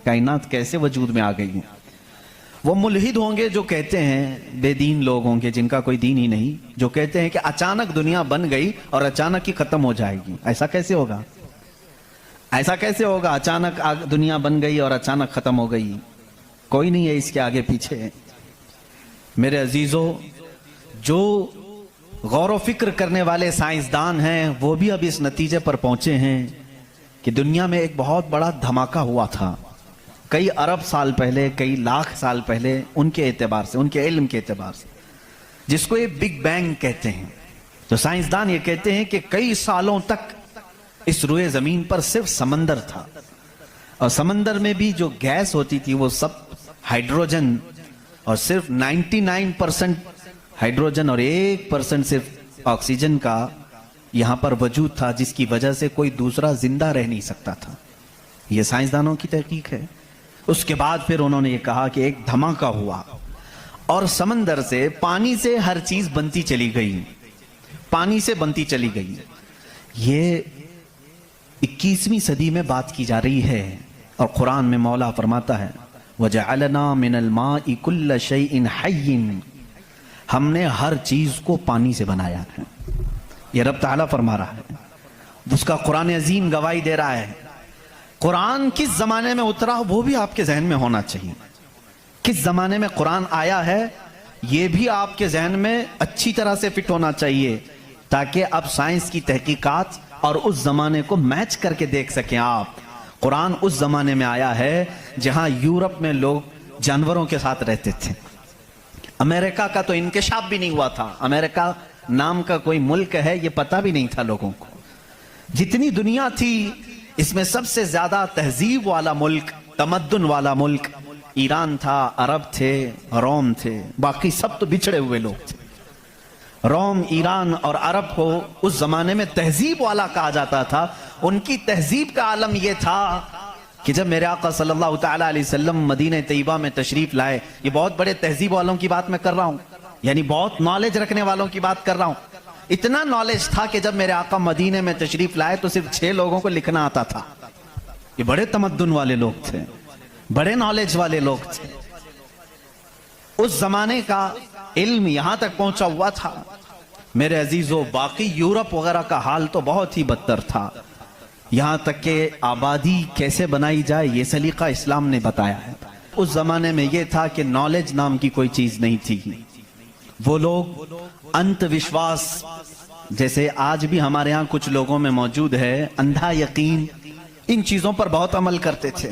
कायनात कैसे वजूद में आ गई है। वो मुल्हिद होंगे जो कहते हैं, बेदीन लोग होंगे जिनका कोई दीन ही नहीं, जो कहते हैं कि अचानक दुनिया बन गई और अचानक ही खत्म हो जाएगी। ऐसा कैसे होगा? ऐसा कैसे होगा? अचानक दुनिया बन गई और अचानक खत्म हो गई। कोई नहीं है इसके आगे पीछे। मेरे अजीजों, जो गौर व फिक्र करने वाले साइंसदान हैं वो भी अब इस नतीजे पर पहुंचे हैं कि दुनिया में एक बहुत बड़ा धमाका हुआ था कई अरब साल पहले, कई लाख साल पहले, उनके एतबार से, उनके इल्म के एतबार से, जिसको ये बिग बैंग कहते हैं। तो साइंसदान ये कहते हैं कि कई सालों तक इस रुए जमीन पर सिर्फ समंदर था और समंदर में भी जो गैस होती थी वो सब हाइड्रोजन, और सिर्फ 99% हाइड्रोजन और 1% सिर्फ ऑक्सीजन का यहां पर वजूद था, जिसकी वजह से कोई दूसरा जिंदा रह नहीं सकता था। यह साइंसदानों की तहकीक है। उसके बाद फिर उन्होंने ये कहा कि एक धमाका हुआ और समंदर से, पानी से हर चीज बनती चली गई, पानी से बनती चली गई। ये 21वीं सदी में बात की जा रही है और कुरान में मौला फरमाता है, वजअलना मिनल माइ कुल्ल शैइन हय्यिन, हमने हर चीज को पानी से बनाया है। ये रब ताला फरमा रहा है, उसका कुरान अजीम गवाही दे रहा है। कुरान किस जमाने में उतरा वो भी आपके जहन में होना चाहिए। किस जमाने में कुरान आया है ये भी आपके जहन में अच्छी तरह से फिट होना चाहिए, ताकि अब साइंस की तहकीकात और उस जमाने को मैच करके देख सकें आप। कुरान उस जमाने में आया है जहां यूरोप में लोग जानवरों के साथ रहते थे। अमेरिका का तो इंकशाफ भी नहीं हुआ था। अमेरिका नाम का कोई मुल्क है ये पता भी नहीं था लोगों को। जितनी दुनिया थी इसमें सबसे ज्यादा तहजीब वाला मुल्क, तमद्दुन वाला मुल्क ईरान था, अरब थे, रोम थे, बाकी सब तो बिछड़े हुए लोग थे। रोम, ईरान और अरब को उस जमाने में तहजीब वाला कहा जाता था। उनकी तहजीब का आलम यह था कि जब मेरे आका सल्लल्लाहु तआला अलैहि वसल्लम मदीने तैयबा में तशरीफ लाए, ये बहुत बड़े तहजीब वालों की बात मैं कर रहा हूं, यानी बहुत नॉलेज रखने वालों की बात कर रहा हूं। इतना नॉलेज था कि जब मेरे आका मदीने में तशरीफ लाए तो सिर्फ 6 लोगों को लिखना आता था। ये बड़े तमद्दुन वाले लोग थे, बड़े नॉलेज वाले लोग थे। उस जमाने का इल्म यहां तक पहुंचा हुआ था मेरे अजीजों। बाकी यूरोप वगैरह का हाल तो बहुत ही बदतर था। यहां तक कि आबादी कैसे बनाई जाए ये सलीका इस्लाम ने बताया है। उस जमाने में यह था कि नॉलेज नाम की कोई चीज नहीं थी। वो लोग अंधविश्वास, जैसे आज भी हमारे यहां कुछ लोगों में मौजूद है, अंधा यकीन, इन चीजों पर बहुत अमल करते थे।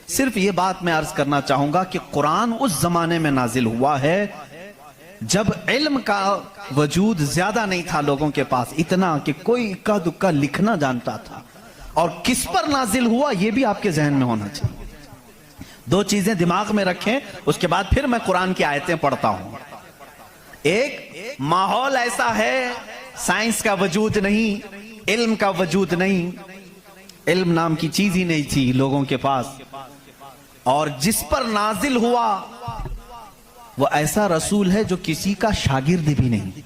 सिर्फ ये बात मैं अर्ज करना चाहूंगा कि कुरान उस जमाने में नाजिल हुआ है जब इल्म का वजूद ज्यादा नहीं था लोगों के पास, इतना कि कोई इक्का दुक्का लिखना जानता था। और किस पर नाजिल हुआ ये भी आपके जहन में होना चाहिए। 2 चीजें दिमाग में रखें, उसके बाद फिर मैं कुरान की आयतें पढ़ता हूं। एक, माहौल ऐसा है, साइंस का वजूद नहीं, इल्म का वजूद नहीं, इल्म नाम की चीज ही नहीं थी लोगों के पास। और जिस पर नाजिल हुआ वो ऐसा रसूल है जो किसी का शागिर्द भी नहीं।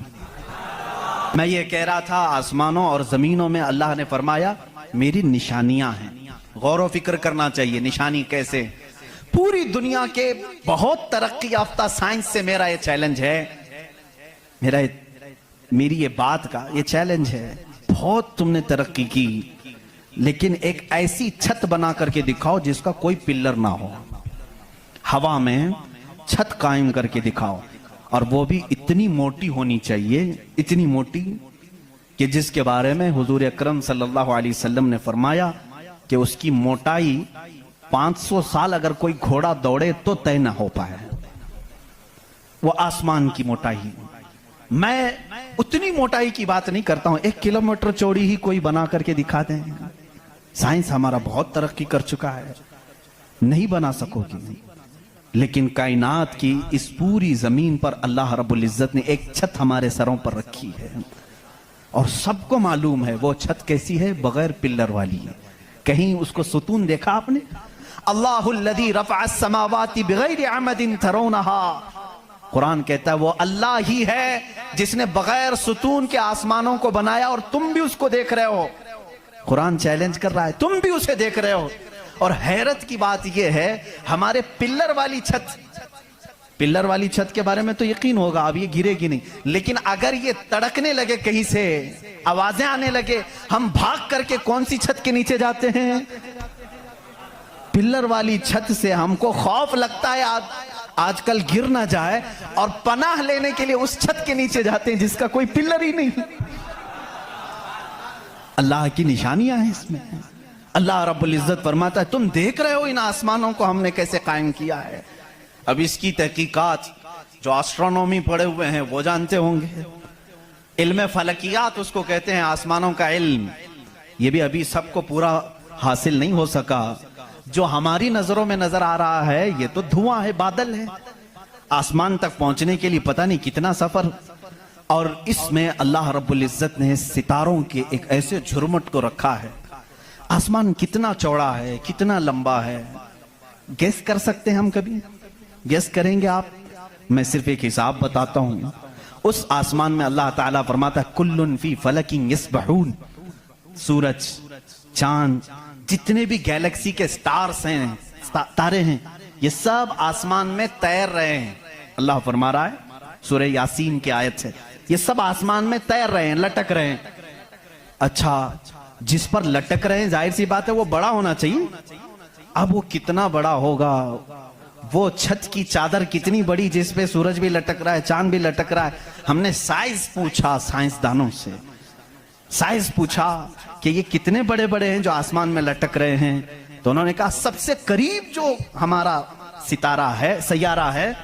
मैं ये कह रहा था, आसमानों और जमीनों में अल्लाह ने फरमाया मेरी निशानियां हैं। गौर व फिक्र करना चाहिए, निशानी कैसे। पूरी दुनिया के बहुत तरक्की याफ्ता साइंस से मेरा ये चैलेंज है, मेरी ये बात का ये चैलेंज है। बहुत तुमने तरक्की की, लेकिन एक ऐसी छत बना करके दिखाओ जिसका कोई पिल्लर ना हो। हवा में छत कायम करके दिखाओ, और वो भी इतनी मोटी होनी चाहिए, इतनी मोटी कि जिसके बारे में हुजूर अकरम सल्लल्लाहु अलैहि वसल्लम ने फरमाया कि उसकी मोटाई 500 साल अगर कोई घोड़ा दौड़े तो तय ना हो पाए। वो आसमान की मोटाई। मैं उतनी मोटाई की बात नहीं करता हूं, 1 किलोमीटर चौड़ी ही कोई बना करके दिखा दें। साइंस हमारा बहुत तरक्की कर चुका है, नहीं बना सकोगी। लेकिन कायनात की इस पूरी जमीन पर अल्लाह रब्बुल इज्जत ने एक छत हमारे सरों पर रखी है, और सबको मालूम है वो छत कैसी है, बगैर पिल्लर वाली है। कहीं उसको सुतून देखा आपने? अल्लाहुल्लज़ी रफ़अस समावाति बिगैरि अमदिन तरौनहा। कुरान कहता है वो अल्लाह ही है जिसने बगैर सुतून के आसमानों को बनाया, और तुम भी उसको देख रहे हो। कुरान चैलेंज कर रहा है, तुम भी उसे देख रहे हो। और हैरत की बात यह है, हमारे पिल्लर वाली छत के बारे में तो यकीन होगा अब ये गिरेगी नहीं, लेकिन अगर ये तड़कने लगे, कहीं से आवाजें आने लगे, हम भाग करके कौन सी छत के नीचे जाते हैं? पिल्लर वाली छत से हमको खौफ लगता है आजकल गिर ना जाए, और पनाह लेने के लिए उस छत के नीचे जाते हैं जिसका कोई पिल्लर ही नहीं। अल्लाह की निशानियां हैं इसमें। अल्लाह रब्बुल इज्जत फरमाता है, तुम देख रहे हो इन आसमानों को हमने कैसे कायम किया है। अब इसकी तहकीकात जो एस्ट्रोनॉमी पढ़े हुए हैं वो जानते होंगे, इल्म फलकियात उसको कहते हैं, आसमानों का इल्म। ये भी अभी सबको पूरा हासिल नहीं हो सका। जो हमारी नजरों में नजर आ रहा है ये तो धुआं है, बादल है। आसमान तक पहुंचने के लिए पता नहीं कितना सफर, और इसमें अल्लाह रब्बुल इज्जत ने सितारों के एक ऐसे झुरमुट को रखा है। आसमान कितना चौड़ा है, कितना लंबा है, गेस कर सकते हैं हम? कभी गेस करेंगे आप? मैं सिर्फ एक हिसाब बताता हूं। उस आसमान में अल्लाह ताला फरमाता है, कुल्लुन फी फलकिन यस्बहून। सूरज, चांद, जितने भी गैलेक्सी के स्टार्स हैं, तारे हैं, ये सब आसमान में तैर रहे हैं। अल्लाह फरमा रहा है सूरह यासीन की आयत से, ये सब आसमान में तैर रहे हैं, लटक रहे हैं। अच्छा, जिस पर लटक रहे हैं जाहिर सी बात है वो बड़ा होना चाहिए। अब वो कितना बड़ा होगा? वो छत की चादर कितनी बड़ी जिस पे सूरज भी लटक रहा है, चांद भी लटक रहा है। हमने साइज पूछा साइंसदानों से, साइज पूछा कि ये कितने बड़े बड़े हैं जो आसमान में लटक रहे हैं। तो उन्होंने कहा सबसे करीब जो हमारा सितारा है, सैयारा है,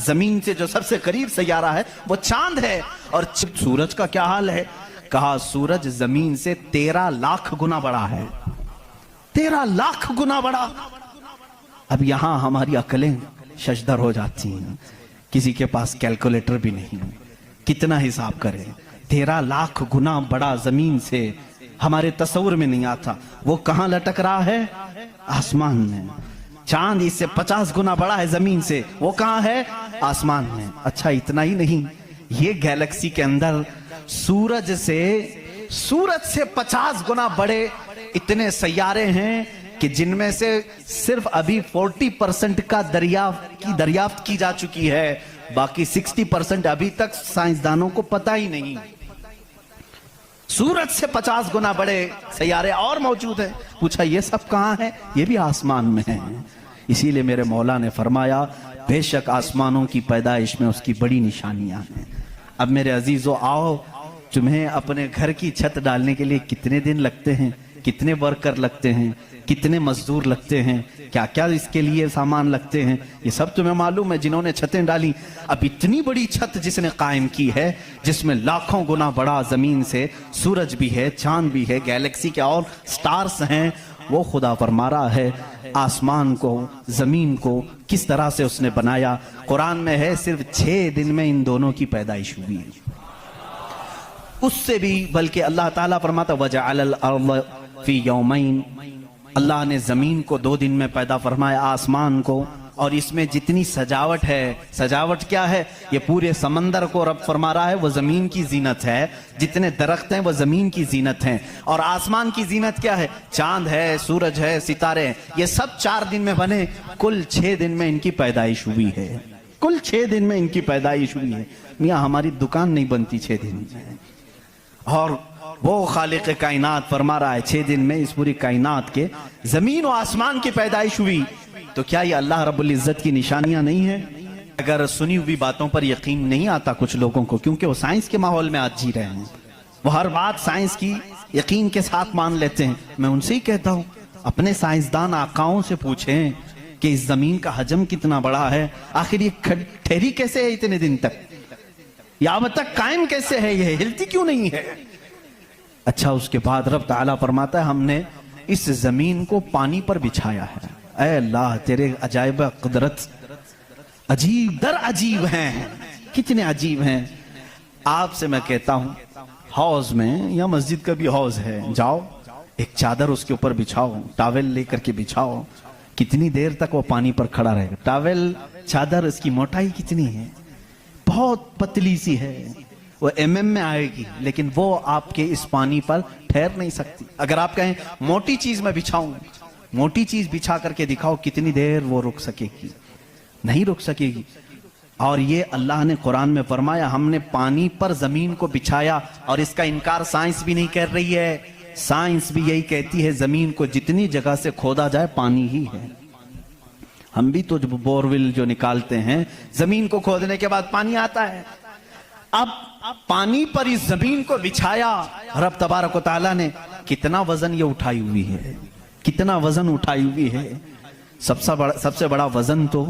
जमीन से जो सबसे करीब सैयारा है वो चांद है। और सूरज का क्या हाल है? कहा सूरज जमीन से 13 लाख गुना बड़ा है। 13 लाख गुना बड़ा। अब यहां हमारी अकलें शशदर हो जाती हैं, किसी के पास कैलकुलेटर भी नहीं, कितना हिसाब करें। 13 लाख गुना बड़ा जमीन से, हमारे तस्वुर में नहीं आता। वो कहां लटक रहा है? आसमान में। चांद इससे 50 गुना बड़ा है जमीन से, वो कहां है? आसमान में। अच्छा, इतना ही नहीं, ये गैलेक्सी के अंदर सूरज से 50 गुना बड़े इतने सैयारे हैं कि जिनमें से सिर्फ अभी 40% का दरियाफ्त की जा चुकी है, बाकी 60% अभी तक साइंसदानों को पता ही नहीं। सूरज से 50 गुना बड़े सैयारे और मौजूद हैं। पूछा ये सब कहां है? ये भी आसमान में है। इसीलिए मेरे मौला ने फरमाया, बेशक आसमानों की पैदाइश में उसकी बड़ी निशानियां हैं। अब मेरे अजीजों, आओ, तुम्हें अपने घर की छत डालने के लिए कितने दिन लगते हैं, कितने वर्कर लगते हैं, कितने मजदूर लगते हैं, क्या क्या इसके लिए सामान लगते हैं, ये सब तुम्हें मालूम है जिन्होंने छतें डाली। अब इतनी बड़ी छत जिसने कायम की है, जिसमें लाखों गुना बड़ा जमीन से सूरज भी है, चांद भी है, गैलेक्सी के और स्टार्स हैं, वो खुदा फरमा रहा है आसमान को, जमीन को किस तरह से उसने बनाया। कुरान में है सिर्फ 6 दिन में इन दोनों की पैदाइश हुई है। उससे भी बल्कि अल्लाह ताला फरमाता वजअल अर्द फी यौमैन, अल्लाह ने जमीन को 2 दिन में पैदा फरमाया, आसमान को। और इसमें जितनी सजावट है, सजावट क्या है? ये पूरे समंदर को रब फरमा रहा है वो जमीन की जीनत है, जितने दरख्त हैं वो जमीन की जीनत हैं। और आसमान की जीनत क्या है? चांद है, सूरज है, सितारे हैं। ये सब 4 दिन में बने, कुल 6 दिन में इनकी पैदाइश हुई है। कुल 6 दिन में इनकी पैदाइश हुई है। मियाँ हमारी दुकान नहीं बनती 6 दिन में, और वो खालिक कायनात फरमा रहा है 6 दिन में इस पूरी कायनात के जमीन और आसमान की पैदाइश हुई। तो क्या ये अल्लाह रब्बुल इज्जत की निशानियां नहीं है? अगर सुनी हुई बातों पर यकीन नहीं आता कुछ लोगों को, क्योंकि वो साइंस के माहौल में आज जी रहे हैं, वो हर बात साइंस की यकीन के साथ मान लेते हैं। मैं उनसे ही कहता हूं, अपने साइंसदान आकाओं से पूछें कि इस जमीन का हजम कितना बड़ा है, आखिर ये ठहरी कैसे है इतने दिन तक, या अब तक कायम कैसे है, ये हिलती क्यों नहीं है? अच्छा, उसके बाद रब ताला फरमाता है हमने इस जमीन को पानी पर बिछाया है। ऐ अल्लाह, तेरे अजायब कुदरत अजीब दर अजीब हैं, कितने अजीब हैं। आपसे मैं कहता हूं, हौज में या मस्जिद का भी हौज है, जाओ एक चादर उसके ऊपर बिछाओ, टॉवेल लेकर के बिछाओ, कितनी देर तक वो पानी पर खड़ा रहेगा। टॉवेल, चादर, इसकी मोटाई कितनी है? बहुत पतली सी है, वो mm में आएगी, लेकिन वो आपके इस पानी पर ठहर नहीं सकती। अगर आप कहें मोटी चीज में बिछाऊं मोटी चीज बिछा करके दिखाओ, कितनी देर वो रुक सकेगी? नहीं रुक सकेगी। और ये अल्लाह ने कुरान में फरमाया, हमने पानी पर जमीन को बिछाया, और इसका इनकार साइंस भी नहीं कर रही है। साइंस भी यही कहती है, जमीन को जितनी जगह से खोदा जाए पानी ही है। हम भी तो बोरवेल जो निकालते हैं, जमीन को खोदने के बाद पानी आता है। अब पानी पर इस जमीन को बिछाया रब तबारक व तआला ने, कितना वजन ये उठाई हुई है, कितना वजन उठाई हुई है। सबसे बड़ा वजन तो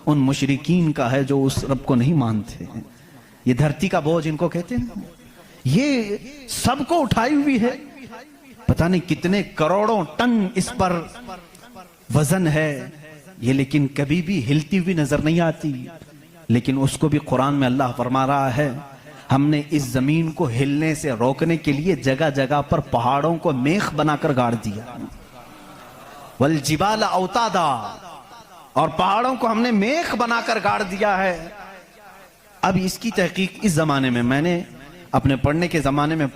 उन मुशरिकीन का है जो उस रब को नहीं मानते हैं। ये धरती का बोझ इनको कहते हैं, ये सबको उठाई हुई है। पता नहीं कितने करोड़ों टन इस पर वजन है ये, लेकिन कभी भी हिलती हुई नजर नहीं आती। लेकिन उसको भी कुरान में अल्लाह फरमा रहा है, हमने इस जमीन को हिलने से रोकने के लिए जगह जगह पर पहाड़ों को मेख बनाकर गाड़ दिया। वल जिबाल औतादा, और पहाड़ों को हमने मेख बनाकर गाड़ दिया है। अब इसकी तहकीक इस जमाने में, मैंने अपने पढ़ने के जमाने में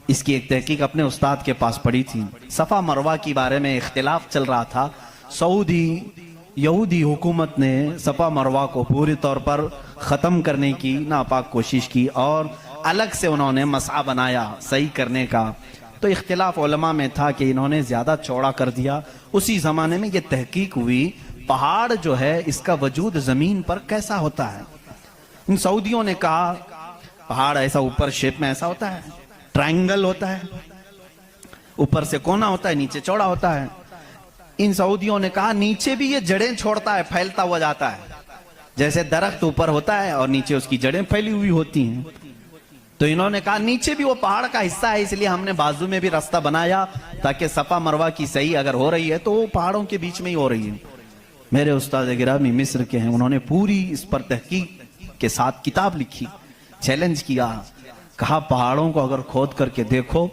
इसकी एक तहकीक अपने उस्ताद के पास पढ़ी थी। सफा मरवा के बारे में इख्तिलाफ चल रहा था। सऊदी यहूदी हुकूमत ने सफा मरवा को पूरी तौर पर ख़त्म करने की नापाक कोशिश की, और अलग से उन्होंने मसआ बनाया सही करने का। तो इख्तिलाफ उलमा में था कि इन्होंने ज़्यादा चौड़ा कर दिया। उसी ज़माने में ये तहकीक हुई, पहाड़ जो है इसका वजूद ज़मीन पर कैसा होता है। इन सऊदियों ने कहा पहाड़ ऐसा ऊपर शेप में ऐसा होता है, ट्रायंगल होता है, ऊपर से कोना होता है, नीचे चौड़ा होता है। इन सऊदियों ने कहा नीचे भी ये जड़ें छोड़ता है, फैलता हुआ जाता है, जैसे दरख्त ऊपर होता है और नीचे उसकी जड़ें फैली हुई होती हैं। तो इन्होंने कहा नीचे भी वो पहाड़ का हिस्सा है, इसलिए हमने बाजू में भी रास्ता बनाया ताकि सफा मरवा की सही अगर हो रही है तो वो पहाड़ों के बीच में ही हो रही है। मेरे उस्ताद गिरामी मिस्र के हैं, उन्होंने पूरी इस पर तहकीक के साथ किताब लिखी, चैलेंज किया, कहा पहाड़ों को अगर खोद करके देखो,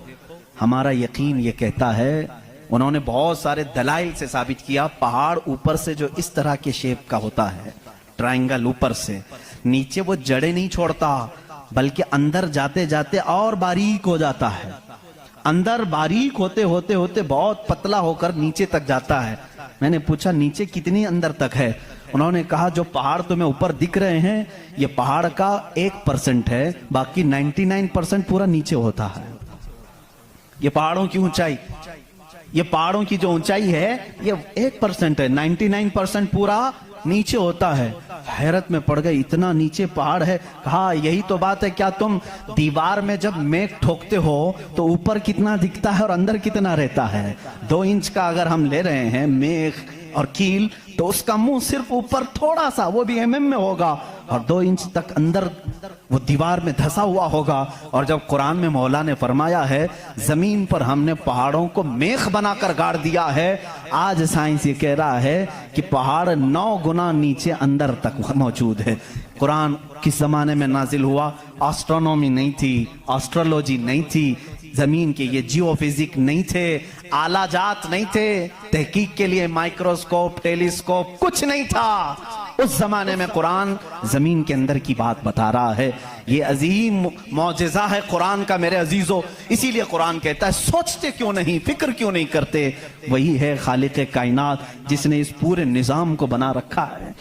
हमारा यकीन ये कहता है। उन्होंने बहुत सारे दलाइल से साबित किया, पहाड़ ऊपर से जो इस तरह के शेप का होता है, ट्रायंगल ऊपर से, नीचे वो जड़ें नहीं छोड़ता, बल्कि अंदर जाते जाते और बारीक हो जाता है। अंदर बारीक होते होते होते बहुत पतला होकर नीचे तक जाता है। मैंने पूछा नीचे कितनी अंदर तक है? उन्होंने कहा जो पहाड़ तुम्हें ऊपर दिख रहे हैं ये पहाड़ का 1% है, बाकी 99% पूरा नीचे होता है। ये पहाड़ों की ऊंचाई, ये पहाड़ों की जो ऊंचाई है ये 1% है, 99% पूरा नीचे होता है। हैरत में पड़ गए, इतना नीचे पहाड़ है। कहा यही तो बात है, क्या तुम दीवार में जब मेख ठोकते हो तो ऊपर कितना दिखता है और अंदर कितना रहता है? 2 इंच का अगर हम ले रहे हैं मेख और कील, तो उसका मुंह सिर्फ ऊपर थोड़ा सा, वो भी mm में होगा, और 2 इंच तक अंदर वो दीवार में धंसा हुआ होगा। और जब कुरान में मौला ने फरमाया है जमीन पर हमने पहाड़ों को मेख बनाकर गाड़ दिया है, आज साइंस ये कह रहा है कि पहाड़ 9 गुना नीचे अंदर तक मौजूद है। कुरान किस जमाने में नाजिल हुआ? एस्ट्रोनॉमी नहीं थी, एस्ट्रोलॉजी नहीं थी, जमीन के ये जियोफिजिक नहीं थे, आलाजात नहीं थे, तहकीक के लिए माइक्रोस्कोप, टेलीस्कोप कुछ नहीं था। उस जमाने में कुरान जमीन के अंदर की बात बता रहा है। ये अजीम मौजिज़ा है कुरान का मेरे अजीजों। इसीलिए कुरान कहता है सोचते क्यों नहीं, फिक्र क्यों नहीं करते? वही है खालिक कायनात जिसने इस पूरे निजाम को बना रखा है।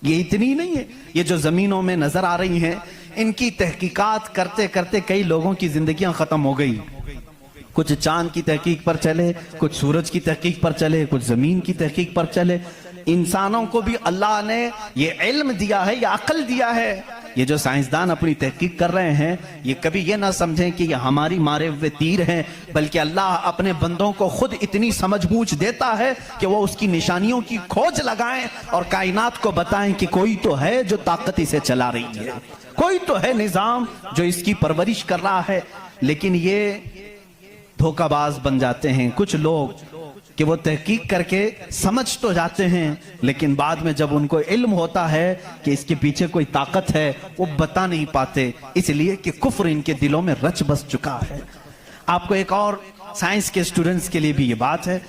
ये इतनी नहीं है, ये जो जमीनों में नजर आ रही हैं इनकी तहकीकात करते करते कई लोगों की जिंदगियां खत्म हो गई। कुछ चांद की तहकीक पर चले, कुछ सूरज की तहकीक पर चले, कुछ जमीन की तहकीक पर चले। इंसानों को भी अल्लाह ने ये इल्म दिया है, ये अक्ल दिया है। ये जो साइंसदान अपनी तहकीक कर रहे हैं ये कभी ये ना समझें कि ये हमारी मारे हुए तीर हैं, बल्कि अल्लाह अपने बंदों को खुद इतनी समझबूझ देता है कि वो उसकी निशानियों की खोज लगाएं और कायनात को बताएं कि कोई तो है जो ताकत इसे चला रही है, कोई तो है निजाम जो इसकी परवरिश कर रहा है। लेकिन ये धोखाबाज बन जाते हैं कुछ लोग कि वो तहकीक करके समझ तो जाते हैं, लेकिन बाद में जब उनको इल्म होता है कि इसके पीछे कोई ताकत है वो बता नहीं पाते, इसलिए कि कुफ्र इनके दिलों में रच बस चुका है। आपको एक और साइंस के स्टूडेंट्स के लिए भी ये बात है,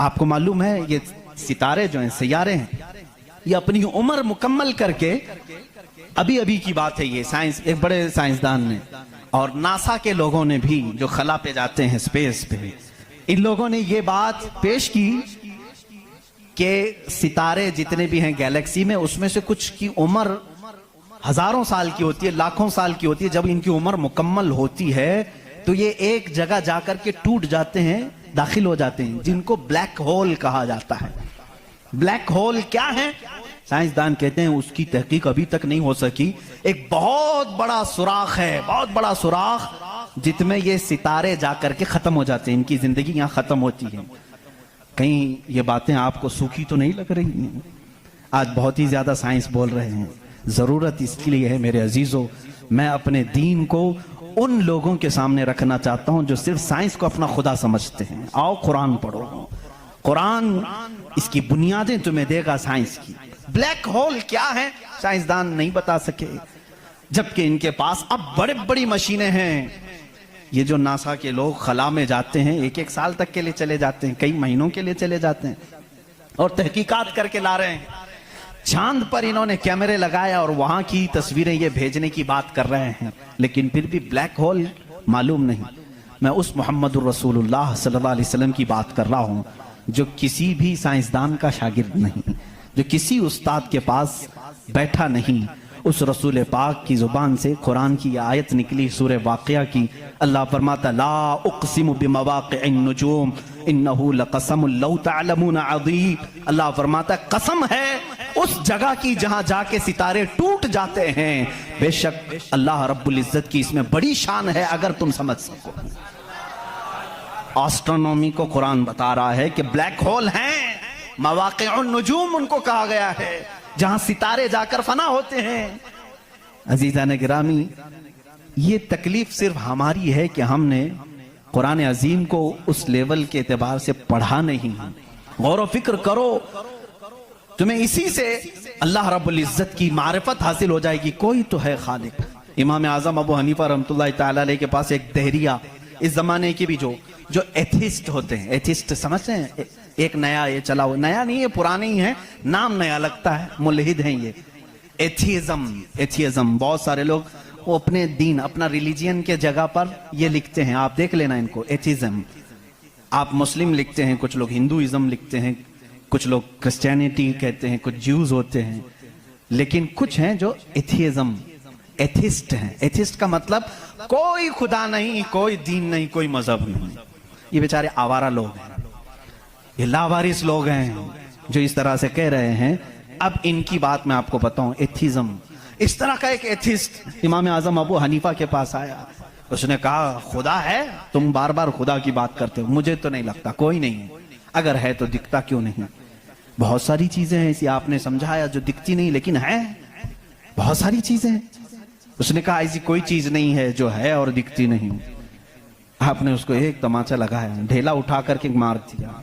आपको मालूम है ये सितारे जो हैं, सैयारे हैं, ये अपनी उम्र मुकम्मल करके, अभी अभी की बात है ये, साइंस एक बड़े साइंसदान ने और नासा के लोगों ने भी जो खला पे जाते हैं स्पेस पे, इन लोगों ने ये बात पेश की कि सितारे जितने भी हैं गैलेक्सी में, उसमें से कुछ की उम्र हजारों साल की होती है, लाखों साल की होती है। जब इनकी उम्र मुकम्मल होती है तो ये एक जगह जाकर के टूट जाते हैं, दाखिल हो जाते हैं, जिनको ब्लैक होल कहा जाता है। ब्लैक होल क्या है? साइंसदान कहते हैं उसकी तहकीक अभी तक नहीं हो सकी। एक बहुत बड़ा सुराख है, बहुत बड़ा सुराख, जिसमें ये सितारे जाकर के खत्म हो जाते हैं, इनकी जिंदगी यहां खत्म होती है। कहीं ये बातें आपको सूखी तो नहीं लग रही हैं? आज बहुत ही ज्यादा साइंस बोल रहे हैं। जरूरत इसके लिए है मेरे अजीजों, मैं अपने दीन को उन लोगों के सामने रखना चाहता हूं जो सिर्फ साइंस को अपना खुदा समझते हैं। आओ कुरान पढ़ो, कुरान इसकी बुनियादें तुम्हें देगा साइंस की। ब्लैक होल क्या है साइंसदान नहीं बता सके, जबकि इनके पास अब बड़े बड़ी मशीनें हैं। ये जो नासा के लोग खला में जाते हैं, एक एक साल तक के लिए चले जाते हैं, कई महीनों के लिए चले जाते हैं और तहकीकात करके ला रहे हैं। चांद पर इन्होंने कैमरे लगाया और वहां की तस्वीरें ये भेजने की बात कर रहे हैं, लेकिन फिर भी ब्लैक होल मालूम नहीं। मैं उस मोहम्मदुर रसूलुल्लाह सल्लल्लाहु अलैहि वसल्लम की बात कर रहा हूं जो किसी भी साइंसदान का शागिर्द नहीं, जो किसी उस्ताद के पास बैठा नहीं। उस रसूल पाक की जुबान से कुरान की आयत निकली सूरह वाक़िया की। अल्लाह फरमाता ला उक़सिमु बिमवाक़िअन नुजूम इन्नहु लक़समुन लौ तअलमून अज़ीम। अल्लाह फरमाता कसम है उस जगह की जहां जाके सितारे टूट जाते हैं, बेशक अल्लाह रब्बुल इज्जत की इसमें बड़ी शान है अगर तुम समझ सको। एस्ट्रोनॉमी को कुरान बता रहा है कि ब्लैक होल हैं, मवाक़िअन नुजूम उनको कहा गया है, जहां सितारे जाकर फना होते हैं। अजीजान गिरामी, ये तकलीफ सिर्फ हमारी है कि हमने कुरान अजीम को उस लेवल के एतबार से पढ़ा नहीं। गौर व फिक्र करो, तुम्हें इसी से अल्लाह रब्बुल इज्जत की मारिफत हासिल हो जाएगी। कोई तो है खालिक। इमाम आजम अबू हनीफा रहमतुल्लाहि तआला अलैह के पास एक दहरिया, इस जमाने की भी जो एथिस्ट होते हैं, एथिस्ट समझते हैं, एक नया ये चला हुआ, नया नहीं है पुराने ही है, नाम नया लगता है, मुल्हिद हैं ये। एथियज्म बहुत सारे लोग वो अपने दीन, अपना रिलीजियन के जगह पर ये लिखते हैं, आप देख लेना इनको, एथिज्म। आप मुस्लिम लिखते हैं, कुछ लोग हिंदुइज्म लिखते हैं, कुछ लोग क्रिश्चियनिटी कहते हैं, कुछ ज्यूज होते हैं, लेकिन कुछ हैं जो एथियज्म, एथिस्ट हैं। एथिस्ट का मतलब कोई खुदा नहीं, कोई दीन नहीं, कोई मजहब नहीं। ये बेचारे आवारा लोग हैं, ये लावारिस लोग हैं जो इस तरह से कह रहे हैं। अब इनकी बात मैं आपको बताऊं, एथिज्म। इस तरह का एक एथिस्ट इमाम आजम अबू हनीफा के पास आया, उसने कहा खुदा है? तुम बार बार खुदा की बात करते हो, मुझे तो नहीं लगता, कोई नहीं है। अगर है तो दिखता क्यों नहीं? बहुत सारी चीजें हैं ऐसी, आपने समझाया, जो दिखती नहीं लेकिन है, बहुत सारी चीजें हैं। उसने कहा ऐसी कोई चीज नहीं है जो है और दिखती नहीं। आपने उसको एक तमाचा लगाया, ढेला उठा करके मार दिया।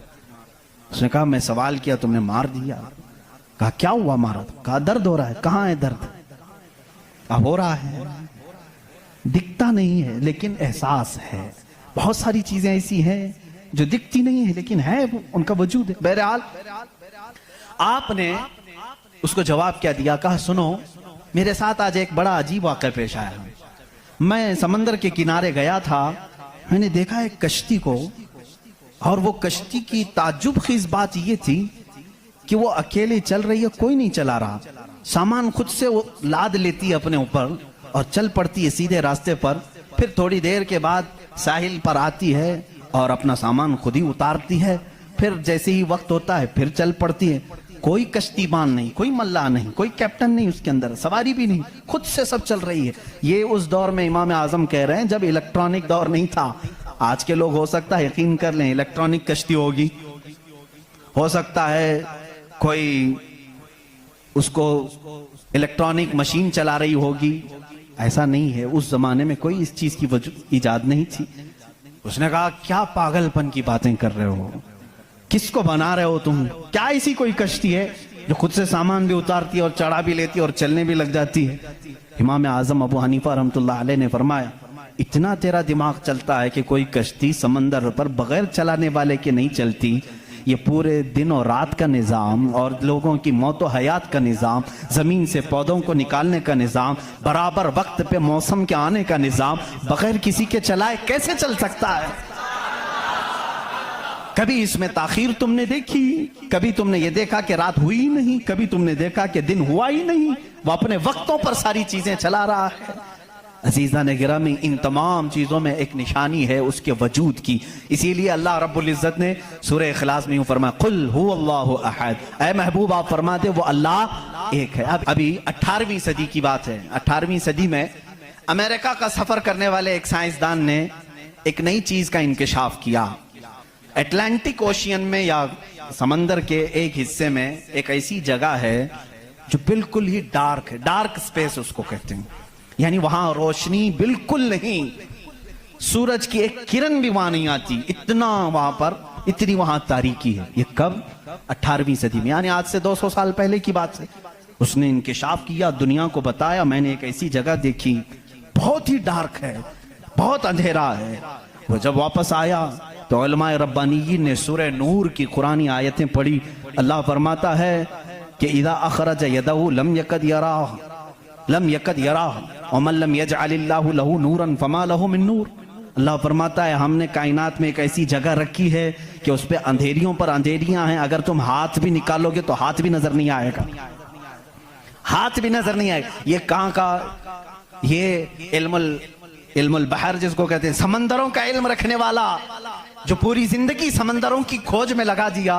उसने कहा मैं सवाल किया, तुमने मार दिया। कहा क्या हुआ मारा? कहा दर्द हो रहा है। कहाँ है दर्द? हो रहा है, दिखता नहीं है लेकिन एहसास है। बहुत सारी चीजें ऐसी हैं जो दिखती नहीं है लेकिन है, उनका वजूद है। बहरहाल आपने उसको जवाब क्या दिया? कहा सुनो, मेरे साथ आज एक बड़ा अजीब वाक़या पेश आया। मैं समंदर के किनारे गया था, मैंने देखा एक कश्ती को, और वो कश्ती की ताज्जुब खीज बात ये थी कि वो अकेले चल रही है, कोई नहीं चला रहा। सामान खुद से वो लाद लेती है अपने ऊपर और चल पड़ती है सीधे रास्ते पर। फिर थोड़ी देर के बाद साहिल पर आती है और अपना सामान खुद ही उतारती है। फिर जैसे ही वक्त होता है फिर चल पड़ती है। कोई कश्तीबान नहीं, कोई मल्लाह नहीं, कोई कैप्टन नहीं उसके अंदर, सवारी भी नहीं, खुद से सब चल रही है। ये उस दौर में इमाम आजम कह रहे हैं जब इलेक्ट्रॉनिक दौर नहीं था। आज के लोग हो सकता है यकीन कर लें इलेक्ट्रॉनिक कश्ती होगी, हो सकता है कोई उसको इलेक्ट्रॉनिक मशीन चला रही होगी। ऐसा नहीं है, उस जमाने में कोई इस चीज की इजाद नहीं थी। उसने कहा क्या पागलपन की बातें कर रहे हो, किसको बना रहे हो तुम? क्या ऐसी कोई कश्ती है जो खुद से सामान भी उतारती है और चढ़ा भी लेती है और चलने भी लग जाती है? इमाम आजम अबू हनीफा रहमतुल्लाह अलैह ने फरमाया इतना तेरा दिमाग चलता है कि कोई कश्ती समंदर पर बगैर चलाने वाले के नहीं चलती। ये पूरे दिन और रात का निज़ाम और लोगों की मौत और हयात का निज़ाम, ज़मीन से पौधों को निकालने का निज़ाम, बराबर वक्त पे मौसम के आने का निज़ाम बगैर किसी के चलाए कैसे चल सकता है? कभी इसमें ताखीर तुमने देखी? कभी तुमने ये देखा कि रात हुई ही नहीं? कभी तुमने देखा कि दिन हुआ ही नहीं? वो अपने वक्तों पर सारी चीजें चला रहा है। अजीजा ने गिरामी, इन तमाम चीजों में एक निशानी है उसके वजूद की। इसीलिए अल्लाह रब्बुल इज्जत ने सूरह इखलास में यूं फरमाया, कुल हुवल्लाहु अहद। ऐ महबूब आप फरमाते वो अल्लाह एक है। अब अभी 18वीं सदी की बात है। 18वीं सदी में अमेरिका का सफर करने वाले एक साइंसदान ने एक नई चीज का इंकिशाफ किया। अटलांटिक ओशियन में या समंदर के एक हिस्से में एक ऐसी जगह है जो बिल्कुल ही डार्क है, डार्क स्पेस उसको कहते हैं, यानी वहां रोशनी बिल्कुल नहीं, सूरज की एक किरण भी वहां नहीं आती, इतना वहां पर, इतनी वहां तारीकी है। ये कब? 18वीं सदी में, यानी आज से 200 साल पहले की बात है। उसने इंकिशाफ किया, दुनिया को बताया, मैंने एक ऐसी जगह देखी, बहुत ही डार्क है, बहुत अंधेरा है। वो जब वापस आया तो उलमाए रब्बानीयीन ने सूरह नूर की कुरानी आयतें पढ़ी। अल्लाह फरमाता है कि इदा अखरज यदहु लम यकद यराह व मन लम यजअलिल्लाहु लहू नूरन फमा लहू मिन नूर। अल्लाह फरमाता है हमने कायनात में एक ऐसी जगह रखी है कि उस पे अंधेरियों पर अंधेरियां हैं, अगर तुम हाथ भी निकालोगे तो हाथ भी नजर नहीं आएगा, हाथ भी नजर नहीं आएगा। ये कहां का? ये इल्मुल बहर जिसको कहते हैं, समंदरों का इल्म रखने वाला, जो पूरी जिंदगी समंदरों की खोज में लगा दिया,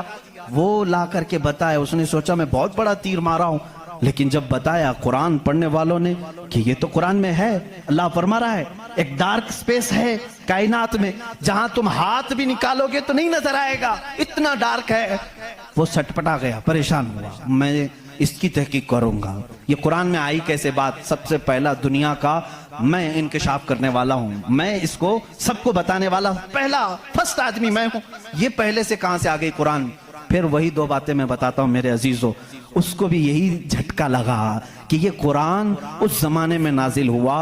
वो ला करके बताया। उसने सोचा मैं बहुत बड़ा तीर मारा हूं, लेकिन जब बताया कुरान पढ़ने वालों ने कि ये तो कुरान में है, अल्लाह फरमा रहा है एक डार्क स्पेस है कायनात में जहां तुम हाथ भी निकालोगे तो नहीं नजर आएगा, इतना डार्क है। वो सटपटा गया, परेशान हुआ, मैं इसकी तहकीक करूंगा। ये कुरान में आई कैसे बात? सबसे पहला दुनिया का मैं इंकिशाफ करने वाला हूं, मैं इसको सबको बताने वाला पहला फर्स्ट आदमी मैं हूं। ये पहले से कहां से आ गई कुरान? फिर वही दो बातें मैं बताता हूं मेरे अजीजों। उसको भी यही झटका लगा कि ये कुरान उस जमाने में नाजिल हुआ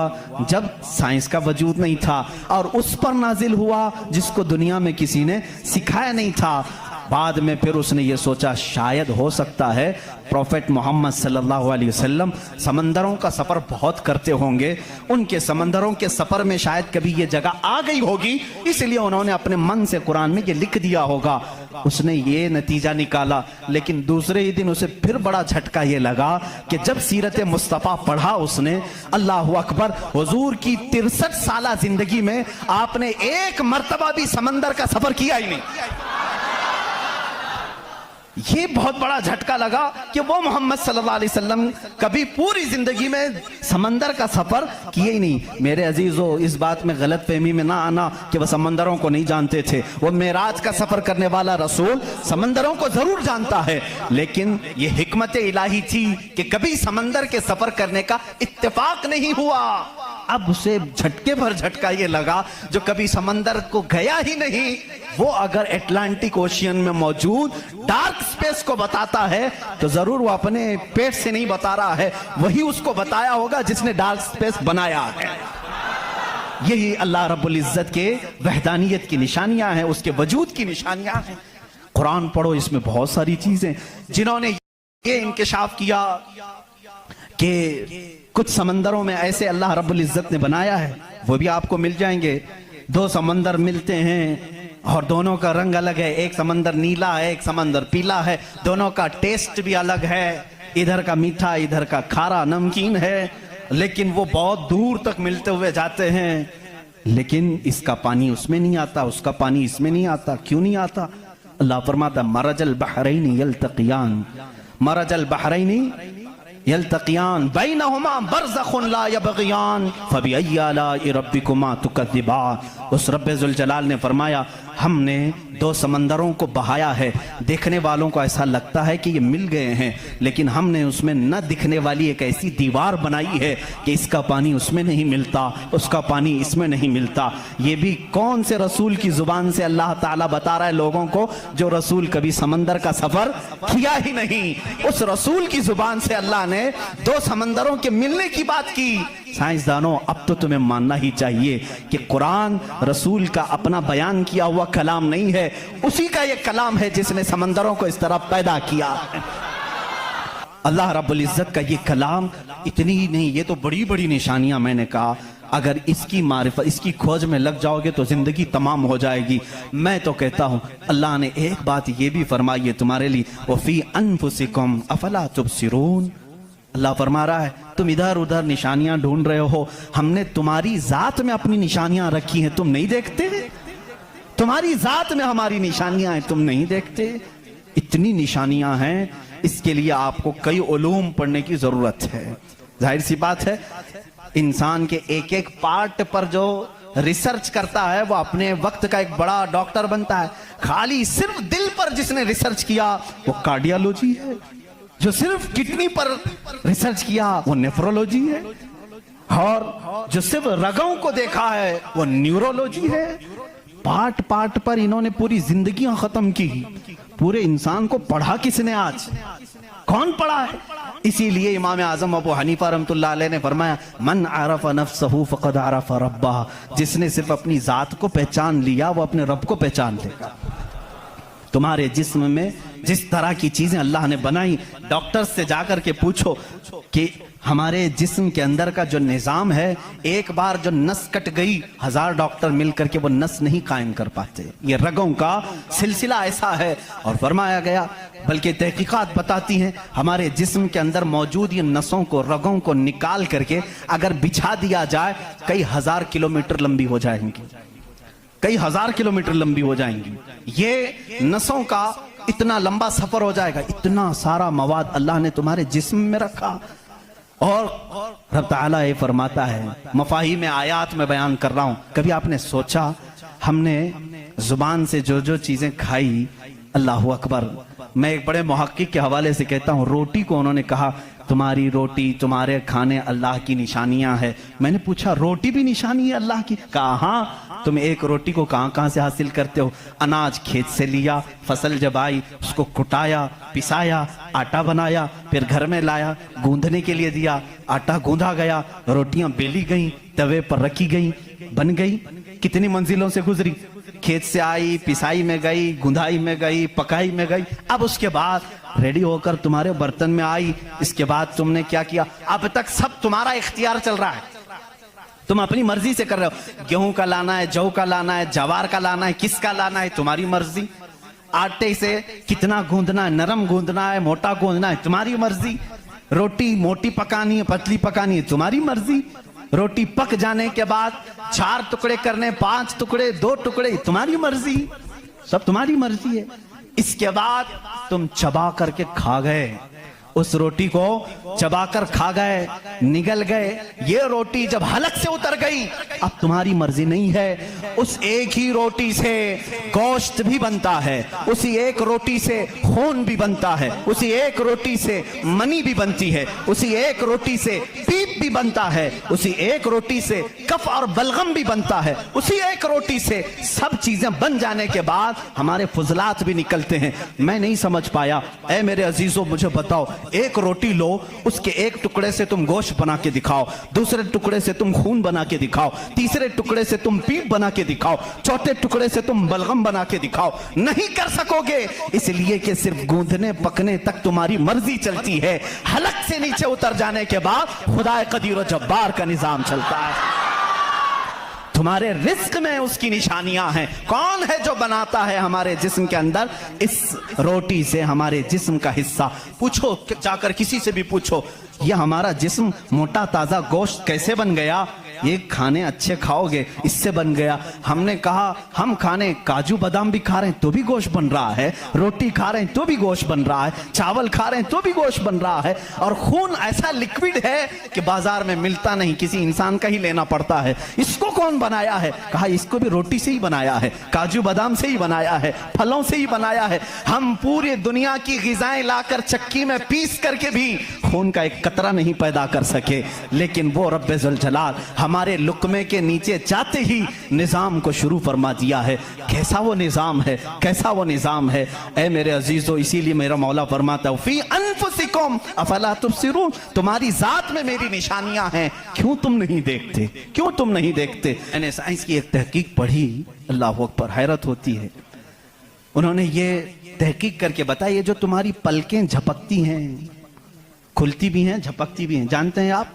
जब साइंस का वजूद नहीं था, और उस पर नाजिल हुआ जिसको दुनिया में किसी ने सिखाया नहीं था। बाद में फिर उसने ये सोचा शायद हो सकता है प्रॉफेट मोहम्मद सल्लल्लाहु अलैहि वसल्लम समंदरों का सफर बहुत करते होंगे, उनके समंदरों के सफर में शायद कभी ये जगह आ गई होगी, इसलिए उन्होंने अपने मन से कुरान में ये लिख दिया होगा। उसने ये नतीजा निकाला। लेकिन दूसरे ही दिन उसे फिर बड़ा झटका ये लगा कि जब सीरत मुस्तफ़ा पढ़ा उसने, अल्लाह अकबर, हुजूर की 63 साला जिंदगी में आपने एक मर्तबा भी समंदर का सफर किया ही नहीं। ये बहुत बड़ा झटका लगा कि वो मोहम्मद सल्लल्लाहु अलैहि वसल्लम कभी पूरी जिंदगी में समंदर का सफर किए ही नहीं। मेरे अजीजों, इस बात में गलत फहमी में ना आना कि वह समंदरों को नहीं जानते थे। वो मेराज का सफर करने वाला रसूल समंदरों को जरूर जानता है, लेकिन ये हिकमत इलाही थी कि कभी समंदर के सफर करने का इत्तेफाक नहीं हुआ। अब उसे झटके भर झटका ये लगा जो कभी समंदर को गया ही नहीं, वो अगर अटलांटिक ओशियन में मौजूद डार्क स्पेस को बताता है तो जरूर वो अपने पेट से नहीं बता रहा है, वही उसको बताया होगा जिसने डार्क स्पेस बनाया है। यही अल्लाह रब्बुल इज्जत के वहदानियत की निशानियां हैं, उसके वजूद की निशानियां हैं। कुरान पढ़ो, इसमें बहुत सारी चीजें, जिन्होंने ये इंकिशाफ किया कि कुछ समंदरों में ऐसे अल्लाह रब्बुल इज्जत ने बनाया है, वो भी आपको मिल जाएंगे। दो समंदर मिलते हैं और दोनों का रंग अलग है, एक समंदर नीला है, एक समंदर पीला है, दोनों का टेस्ट भी अलग है, इधर का मीठा इधर का खारा नमकीन है, लेकिन वो बहुत दूर तक मिलते हुए जाते हैं। लेकिन इसका पानी उसमें नहीं आता, उसका पानी इसमें नहीं आता। क्यों नहीं आता? अल्लाह फरमाता मरजल बहरैनी यल्तक़ियान, मरजल बहरैनी यल्तक़ियान बैनहुमा बरज़ख़ुन ला यबग़ियान फ़बिअय्यि आलाइ रब्बिकुमा तुकज़्ज़िबान। उस रब्बे ज़ुल जलाल ने फरमाया हमने दो समंदरों को बहाया है, देखने वालों को ऐसा लगता है कि ये मिल गए हैं, लेकिन हमने उसमें न दिखने वाली एक ऐसी दीवार बनाई है कि इसका पानी उसमें नहीं मिलता, उसका पानी इसमें नहीं मिलता। ये भी कौन से रसूल की जुबान से अल्लाह ताला बता रहा है लोगों को, जो रसूल कभी समंदर का सफर किया ही नहीं। उस रसूल की जुबान से अल्लाह ने दो समंदरों के मिलने की बात की। साइंसदानों, अब तो तुम्हें मानना ही चाहिए कि कुरान रसूल का अपना बयान किया हुआ कलाम नहीं है, उसी का ये कलाम है जिसने समंदरों को इस तरह पैदा किया। अल्लाह रब्बुल इज्जत का ये कलाम इतनी ही नहीं, ये तो बड़ी बड़ी निशानियां मैंने कहा। अगर इसकी मारिफत, इसकी खोज में लग जाओगे तो जिंदगी तमाम हो जाएगी। मैं तो कहता हूं अल्लाह ने एक बात ये भी फरमाई है तुम्हारे लिए, वफी अनफुसिकुम अफला तुबसिरून। अल्लाह फरमा रहा है तुम इधर उधर निशानियां ढूंढ रहे हो, हमने तुम्हारी जात में अपनी निशानियां रखी हैं, तुम नहीं देखते? तुम्हारी जात में हमारी निशानियां हैं, तुम नहीं देखते? इतनी निशानियां हैं, इसके लिए आपको कई उलूम पढ़ने की जरूरत है। जाहिर सी बात है, इंसान के एक एक पार्ट पर जो रिसर्च करता है वो अपने वक्त का एक बड़ा डॉक्टर बनता है। खाली सिर्फ दिल पर जिसने रिसर्च किया वो कार्डियोलॉजी है, जो सिर्फ किडनी पर रिसर्च किया वो नेफ्रोलॉजी है, और जो सिर्फ रगों को देखा है वो न्यूरोलॉजी है। पार्ट पार्ट पर इन्होंने पूरी जिंदगियां खत्म की। पूरे इंसान को पढ़ा किसने? आज कौन पढ़ा है? इसीलिए इमाम आजम अबू हनीफा रहमतुल्लाह अलैह ने फरमाया, मन आरफ नफ्सहू फक़द आरफ रब्बह। जिसने सिर्फ अपनी जात को पहचान लिया वो अपने रब को पहचान लेगा। तुम्हारे जिस्म में जिस तरह की चीजें अल्लाह ने बनाई, डॉक्टर से जाकर के पूछो कि हमारे जिस्म के अंदर का जो निजाम है, एक बार जो नस कट गई 1000 डॉक्टर मिलकर के वो नस नहीं कायम कर पाते। ये रगों का सिलसिला ऐसा है। और फरमाया गया, बल्कि तहकीकात बताती हैं, हमारे जिस्म के अंदर मौजूद ये नसों को, रगों को निकाल करके अगर बिछा दिया जाए कई 1000 किलोमीटर लंबी हो जाएंगी, कई 1000 किलोमीटर लंबी हो जाएंगी। ये नसों का इतना लंबा सफर हो जाएगा। इतना सारा मवाद अल्लाह ने तुम्हारे जिस्म में रखा। और रब ताला ये फरमाता है, मफाहिम में आयात में बयान कर रहा हूं, कभी आपने सोचा हमने जुबान से जो जो चीजें खाई, अल्लाह अकबर। मैं एक बड़े मुहक्किक के हवाले से कहता हूं, रोटी को उन्होंने कहा तुम्हारी रोटी, तुम्हारे खाने अल्लाह की निशानियां है। मैंने पूछा रोटी भी निशानी है अल्लाह की? कहा हाँ। तुम एक रोटी को कहां कहां से हासिल करते हो? अनाज खेत से लिया, फसल जब आई उसको कुटाया, पिसाया, आटा बनाया, फिर घर में लाया, गूंदने के लिए दिया, आटा गूंदा गया, रोटियां बेली गई, तवे पर रखी गई, बन गई। कितनी मंजिलों से गुजरी, खेत से आई, पिसाई में गई, गुंदाई में गई, पकाई में गई, अब उसके बाद रेडी होकर तुम्हारे बर्तन में आई। इसके बाद तुमने क्या किया? अब तक सब तुम्हारा इख्तियार चल रहा है, तुम अपनी मर्जी से कर रहे हो। गेहूं का लाना है, जौ का लाना है, जवार का लाना है, किसका लाना है, तुम्हारी मर्जी। आटे से कितना गूंदना है, नरम गूंदना है, मोटा गूंदना है, तुम्हारी मर्जी। रोटी मोटी पकानी है, पतली पकानी है, तुम्हारी मर्जी। रोटी पक जाने के बाद 4 टुकड़े करने, 5 टुकड़े, 2 टुकड़े, तुम्हारी मर्जी, सब तुम्हारी मर्जी है। इसके बाद तुम चबा करके खा गए, उस रोटी को चबाकर खा गए, निगल गए। ये रोटी जब हलक से उतर गई, अब तुम्हारी मर्जी नहीं है। उस एक ही रोटी से गोश्त भी बनता है, उसी एक रोटी से खून भी बनता है, उसी एक रोटी से मनी भी बनती है, उसी एक रोटी से पीप भी बनता है, उसी एक रोटी से कफ और बलगम भी बनता है, उसी एक रोटी से सब चीजें बन जाने के बाद हमारे फुजलात भी निकलते हैं। मैं नहीं समझ पाया, ऐ मेरे अजीजों मुझे बताओ, एक रोटी लो, उसके एक टुकड़े से तुम गोश्त बना के दिखाओ, दूसरे टुकड़े से तुम खून बना के दिखाओ, तीसरे टुकड़े से तुम पीप बना के दिखाओ, चौथे टुकड़े से तुम बलगम बना के दिखाओ। नहीं कर सकोगे, इसलिए कि सिर्फ गूंदने पकने तक तुम्हारी मर्जी चलती है। हलक से नीचे उतर जाने के बाद खुदा कदीर जब्बार का निजाम चलता है। तुम्हारे रिस्क में उसकी निशानियां हैं। कौन है जो बनाता है हमारे जिस्म के अंदर इस रोटी से हमारे जिस्म का हिस्सा? पूछो, जाकर किसी से भी पूछो, ये हमारा जिस्म मोटा ताजा गोश्त कैसे बन गया? ये खाने अच्छे खाओगे इससे बन गया। हमने कहा हम खाने काजू बादाम भी खा रहे हैं तो भी गोश्त बन रहा है, रोटी खा रहे हैं तो भी गोश्त बन रहा है, चावल खा रहे हैं तो भी गोश्त बन रहा है। और खून ऐसा लिक्विड है कि बाजार में मिलता नहीं, किसी इंसान का ही लेना पड़ता है। इसको कौन बनाया है? कहा इसको भी रोटी से ही बनाया है, काजू बादाम से ही बनाया है, फलों से ही बनाया है। हम पूरी दुनिया की ग़िज़ाएं लाकर चक्की में पीस करके भी खून का एक कतरा नहीं पैदा कर सके, लेकिन वो रब्बे ज़ुल जलाल हमारे लुक्मे के नीचे जाते ही निजाम को शुरू फरमा दिया है। कैसा वो निजाम है, कैसा वो निजाम है ऐ मेरे अजीजों। इसीलिए मेरा मौला फरमाता है फी अनफुसिकुम अफला तुबसिरून, तुम्हारी जात में मेरी निशानियां हैं, क्यों तुम नहीं देखते, क्यों तुम नहीं देखते। मैंने साइंस की एक तहकीक पढ़ी, अल्लाह अकबर, हैरत होती है। उन्होंने ये तहकीक करके बताया, ये जो तुम्हारी पलकें झपकती हैं, खुलती भी हैं, झपकती भी हैं, जानते हैं आप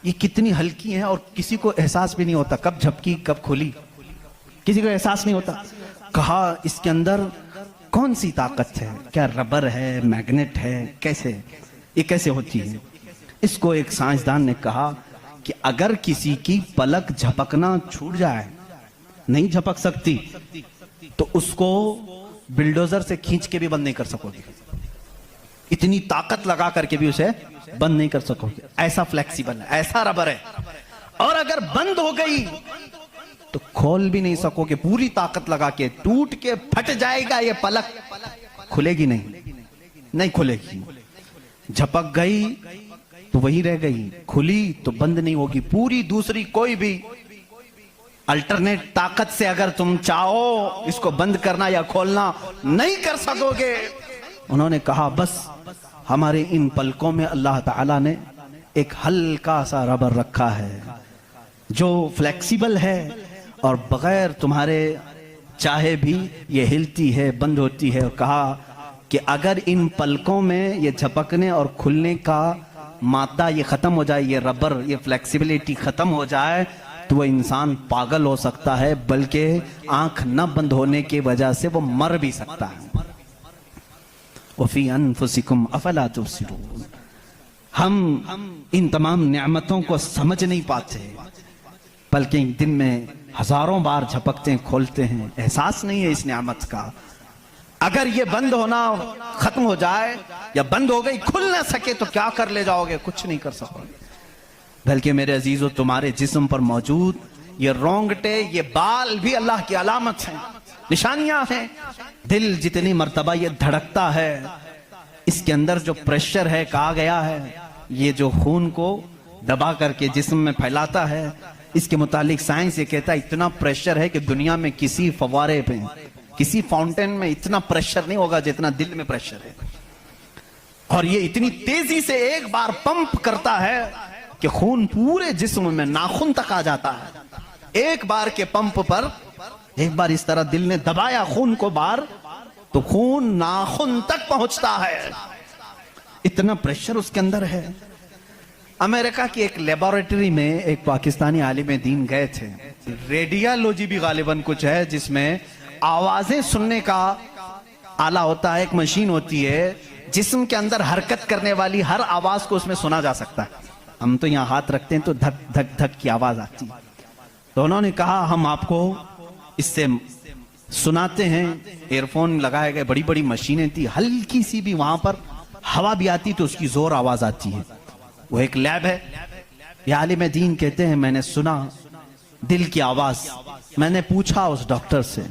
ये कितनी हल्की है और किसी को एहसास भी नहीं होता कब झपकी कब खुली, किसी को एहसास नहीं होता। कहा इसके अंदर कौन सी ताकत है, क्या रबर है, मैग्नेट है, कैसे ये कैसे होती है? इसको एक साइंसदान ने कहा कि अगर किसी की पलक झपकना छूट जाए, नहीं झपक सकती, तो उसको बिल्डोजर से खींच के भी बंद नहीं कर सकोगे, इतनी ताकत लगा करके भी उसे बंद नहीं कर सकोगे, ऐसा फ्लेक्सिबल है, ऐसा रबर है। और अगर बंद हो गई तो खोल भी नहीं सकोगे, पूरी ताकत लगा के टूट के फट जाएगा ये पलक, खुलेगी नहीं, नहीं खुलेगी। झपक गई तो वही रह गई, खुली तो बंद नहीं होगी। पूरी दूसरी कोई भी अल्टरनेट ताकत से अगर तुम चाहो इसको बंद करना या खोलना नहीं कर सकोगे। उन्होंने कहा बस हमारे इन पलकों में अल्लाह ताला ने एक हल्का सा रबर रखा है जो फ्लेक्सिबल है और बगैर तुम्हारे चाहे भी ये हिलती है, बंद होती है। और कहा कि अगर इन पलकों में ये झपकने और खुलने का मादा ये खत्म हो जाए, ये रबर, ये फ्लेक्सिबिलिटी खत्म हो जाए, तो वो इंसान पागल हो सकता है, बल्कि आंख न बंद होने की वजह से वो मर भी सकता है। वफी अनफुसिकुम अफला तुबसिरून। हम इन तमाम नेमतों को समझ नहीं पाते, बल्कि दिन में हजारों बार झपकते हैं, खोलते हैं, एहसास नहीं है इस नेमत का। अगर ये बंद होना खत्म हो जाए या बंद हो गई, खुल ना सके, तो क्या कर ले जाओगे? कुछ नहीं कर सकोगे। बल्कि मेरे अजीजों, तुम्हारे जिस्म पर मौजूद ये रोंगटे, ये बाल भी अल्लाह की अलामत हैं, निशानियां हैं। दिल जितनी मर्तबा ये धड़कता है, इसके अंदर जो प्रेशर है, कहा गया है ये जो खून को दबा करके जिस्म में फैलाता है, इसके मुतालिक साइंस ये कहता है इतना प्रेशर है कि दुनिया में किसी फवारे पे, किसी फाउंटेन में इतना प्रेशर नहीं होगा जितना दिल में प्रेशर है। और ये इतनी तेजी से एक बार पंप करता है कि खून पूरे जिस्म में नाखून तक आ जाता है। एक बार के पंप पर, एक बार इस तरह दिल ने दबाया खून को बार, तो खून नाखून तक पहुंचता है, इतना प्रेशर उसके अंदर है। अमेरिका की एक लेबोरेटरी में एक पाकिस्तानी आलिम दीन गए थे। रेडियोलॉजी भी गालिबन कुछ है जिसमें आवाजें सुनने का आला होता है, एक मशीन होती है जिस्म के अंदर हरकत करने वाली हर आवाज को उसमें सुना जा सकता है। हम तो यहाँ हाथ रखते हैं तो धक धक धक की आवाज आती है। तो उन्होंने कहा हम आपको इससे सुनाते हैं। एयरफोन लगाए गए, बड़ी बड़ी मशीनें थी, हल्की सी भी वहां पर हवा भी आती तो उसकी जोर आवाज आती है। वो एक लैब है। ये आलिम दीन कहते हैं मैंने सुना दिल की आवाज। मैंने पूछा उस डॉक्टर से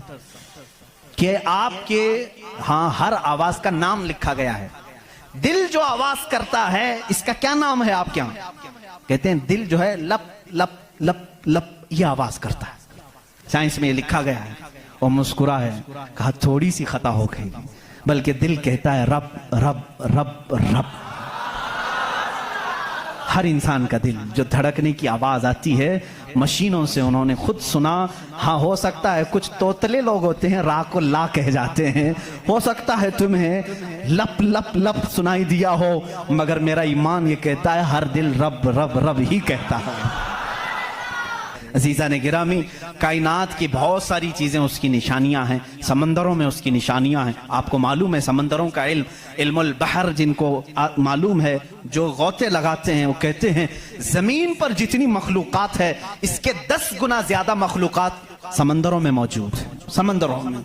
कि आपके हाँ हर आवाज का नाम लिखा गया है, दिल जो आवाज करता है इसका क्या नाम है आपके यहाँ? कहते हैं दिल जो है लप लप लप लप ये आवाज करता है, साइंस में ये लिखा गया है। और मुस्कुरा है, कहा थोड़ी सी खता हो गई, बल्कि दिल कहता है रब रब रब रब। हर इंसान का दिल जो धड़कने की आवाज आती है मशीनों से उन्होंने खुद सुना। हाँ हो सकता है कुछ तोतले लोग होते हैं रा को ला कह जाते हैं, हो सकता है तुम्हें लप लप लप सुनाई दिया हो, मगर मेरा ईमान ये कहता है हर दिल रब रब रब ही कहता है। अजीजा ने गिरामी, कायनात की बहुत सारी चीजें उसकी निशानियां हैं, समंदरों में उसकी निशानियां हैं। आपको मालूम है समंदरों का इल्म, इल्मुल बहर जिनको मालूम है, जो गौते लगाते हैं, वो कहते हैं जमीन पर जितनी मखलूकात है इसके 10 गुना ज्यादा मखलूकात समंदरों में मौजूद है। समंदरों में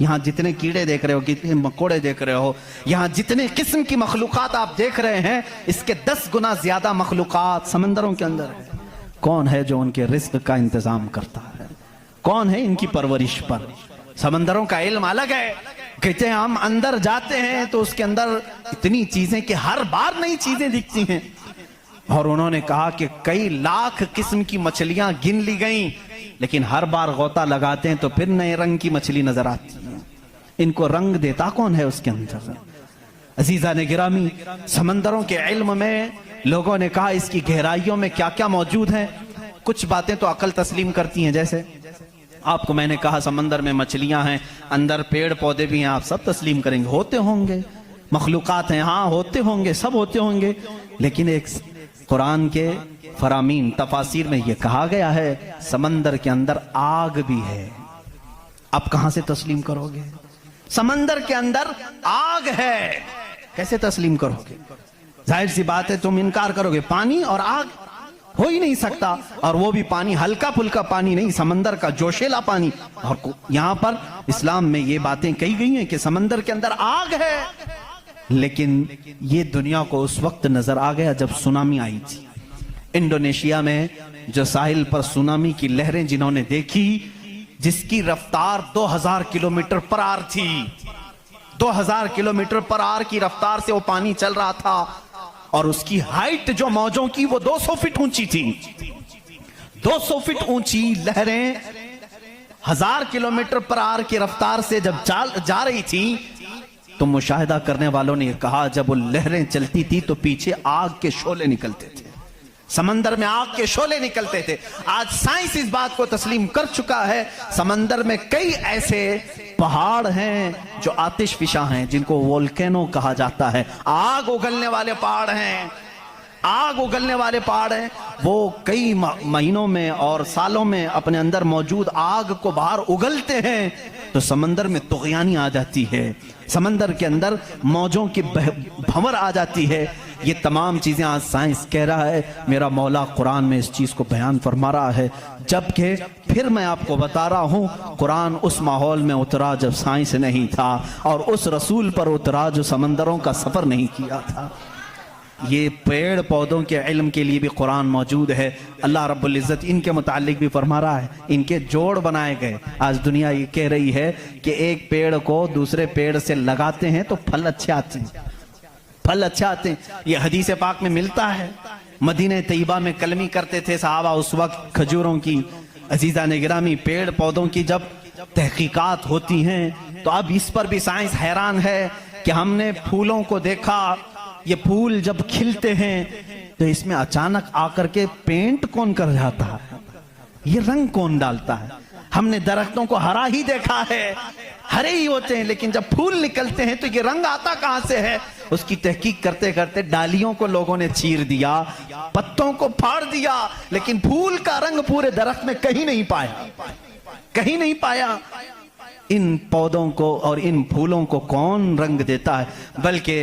यहाँ जितने कीड़े देख रहे हो, कितने मकोड़े देख रहे हो, यहाँ जितने किस्म की मखलूकात आप देख रहे हैं, इसके 10 गुना ज्यादा मखलूकात समंदरों के अंदर है। कौन है जो उनके रिस्क का इंतजाम करता है? कौन है इनकी परवरिश पर? समंदरों का इल्म अलग है। कहते हैं हम अंदर जाते हैं तो उसके अंदर इतनी चीजें कि हर बार नई चीजें दिखती हैं। और उन्होंने कहा कि कई लाख किस्म की मछलियां गिन ली गई, लेकिन हर बार गोता लगाते हैं तो फिर नए रंग की मछली नजर आती है। इनको रंग देता कौन है उसके अंदर? अजीजा ने गिरामी, समंदरों के इल्म में लोगों ने कहा इसकी गहराइयों में क्या क्या मौजूद है। कुछ बातें तो अकल तस्लीम करती हैं, जैसे आपको मैंने कहा समंदर में मछलियां हैं, अंदर पेड़ पौधे भी हैं, आप सब तस्लीम करेंगे, होते होंगे, मखलूकात हैं, हाँ होते होंगे, सब होते होंगे। लेकिन एक कुरान के फरामीन तफासिर में यह कहा गया है समंदर के अंदर आग भी है। आप कहां से तस्लीम करोगे? समंदर के अंदर आग है, कैसे तस्लीम करोगे? जाहिर सी बात है तुम इनकार करोगे। पानी और आग हो ही नहीं सकता, और वो भी पानी हल्का फुल्का पानी नहीं, समंदर का जोशीला पानी। और यहां पर इस्लाम में ये बातें कही गई हैं कि समंदर के अंदर आग है। लेकिन ये दुनिया को उस वक्त नजर आ गया जब सुनामी आई थी। इंडोनेशिया में जो साहिल पर सुनामी की लहरें जिन्होंने देखी, जिसकी रफ्तार 2000 किलोमीटर पर आवर थी, 2000 किलोमीटर पर आवर की रफ्तार से वो पानी चल रहा था, और उसकी हाइट जो मौजों की वो 200 फीट ऊंची थी। 200 फीट ऊंची लहरें 1000 किलोमीटर पर आवर की रफ्तार से जब जा रही थी, तो मुशाहिदा करने वालों ने कहा जब वो लहरें चलती थी तो पीछे आग के शोले निकलते थे, समंदर में आग के शोले निकलते थे। आज साइंस इस बात को तस्लीम कर चुका है, समंदर में कई ऐसे पहाड़ हैं जो आतिशफिशा हैं, जिनको वोल्केनो कहा जाता है। आग उगलने वाले पहाड़ हैं, आग उगलने वाले पहाड़ हैं। वो कई महीनों में और सालों में अपने अंदर मौजूद आग को बाहर उगलते हैं, तो समंदर में तुग़यानी आ जाती है, समंदर के अंदर मौजों की भंवर आ जाती है। ये तमाम चीजें आज साइंस कह रहा है, मेरा मौला कुरान में इस चीज को बयान फरमा रहा है। जबकि फिर मैं आपको बता रहा हूं, कुरान उस माहौल में उतरा जब साइंस नहीं था, और उस रसूल पर उतरा जो समंदरों का सफर नहीं किया था। ये पेड़ पौधों के इल्म के लिए भी कुरान मौजूद है। अल्लाह रब्बुल इज़्ज़त इनके मुतालिक भी फरमा रहा है, इनके जोड़ बनाए गए। आज दुनिया ये कह रही है कि एक पेड़ को दूसरे पेड़ से लगाते हैं तो फल अच्छे आते हैं, फल अच्छे आते हैं। ये हदीस पाक में मिलता है। मदीने तैयबा में कलमी करते थे सहाबा उस वक्त खजूरों की। अजीजा ने गिरामी, पेड़ पौधों की जब तहकीकात होती हैं तो अब इस पर भी साइंस हैरान है कि हमने फूलों को देखा, ये फूल जब खिलते हैं तो इसमें अचानक आकर के पेंट कौन कर जाता है, ये रंग कौन डालता है? हमने दरख्तों को हरा ही देखा है, हरे ही होते हैं, लेकिन जब फूल निकलते हैं तो ये रंग आता कहां से है? उसकी तहकीक करते करते डालियों को लोगों ने चीर दिया, पत्तों को फाड़ दिया, लेकिन फूल का रंग पूरे दरख्त में कहीं नहीं पाया, कहीं नहीं पाया। इन पौधों को और इन फूलों को कौन रंग देता है? बल्कि